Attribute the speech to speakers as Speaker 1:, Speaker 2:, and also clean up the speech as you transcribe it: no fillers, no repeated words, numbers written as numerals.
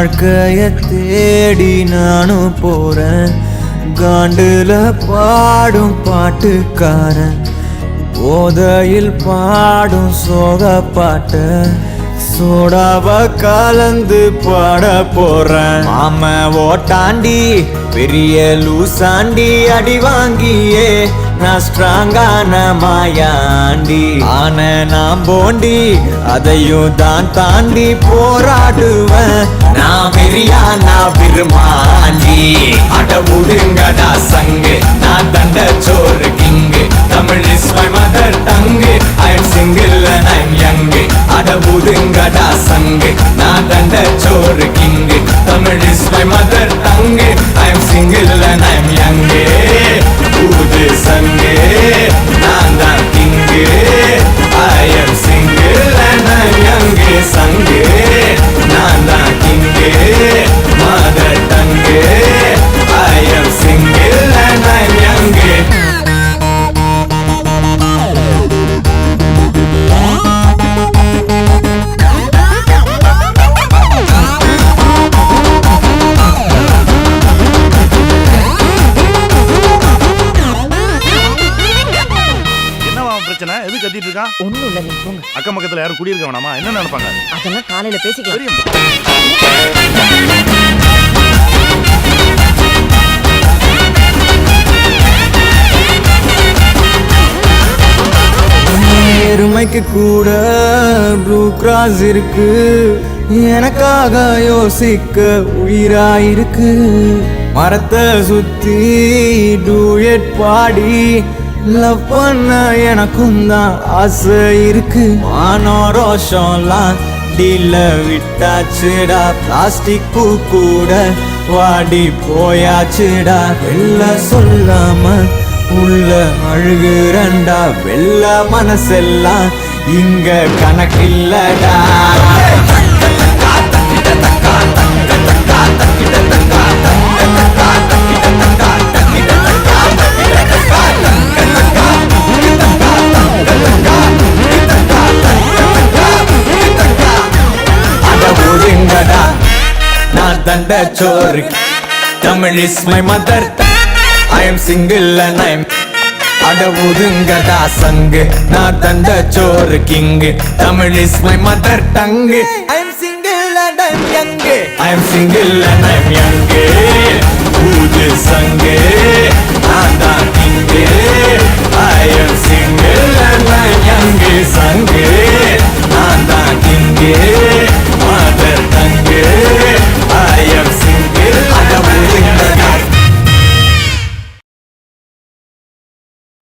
Speaker 1: வாழ்க்கைய தேடி நானும் போறேன். காண்டுல பாடும் பாட்டுக்காரன் போதையில் பாடும் சோக பாட்ட சோடாவ கலந்து பாட போறேன். மாம ஓட்டாண்டி பெரிய லூசாண்டி அடி வாங்கியே நான் ஸ்ட்ராங்கான மாயாண்டி ஆன நான் போண்டி அதையும் தான் தாண்டி போராடுவேன். நான் வெறியா நான் விரும்பாண்டி அட உடுங்கடா சங்கு நான் தண்ட சோறு king Tamil is my mother tongue I am single and I'm young அட உடுங்கடா சங்கு நான் தண்ட சோறு king Tamil is my mother tongue I am single and I'm young ஊது சங்கு நான் தான் king I am single and I'm young சங்கு நான் தான் king mother tongue I am single and I'm young.
Speaker 2: எது கத்திட்டு இருக்கான்?
Speaker 3: ஒண்ணும் இல்ல, நீ போங்க.
Speaker 2: அக்கம் பக்கத்துல யாரும் குடியிருக்க வேணாமா? என்ன நினைப்பாங்க?
Speaker 3: அதெல்லாம் காலையில பேசிக்கலாம்.
Speaker 1: எருமைக்கு கூட ப்ளூ கிராஸ் இருக்கு, எனக்காக யோசிக்க உயிராயிருக்கு. மரத்தை சுத்தி டூயட் பாடி லவ் பண்ண எனக்கும் தான் ஆசை இருக்கு. மானோ ரோஷம்லாம் டீல விட்டாச்சுடா, பிளாஸ்டிக் பூ கூட வாடி போயாச்சுடா. வெள்ள சொல்லாம உள்ள அழுகுறண்டா, வெள்ள மனசெல்லாம் இங்க கணக்கில்லடா. நான் தண்ட சோறு Tamil is my mother I am single and I'm அட ஒதுங்கடா சங்கு நான் தண்ட சோறு king Tamil is my mother tongue I am single and I'm young I am single and I'm young ஊது சங்கு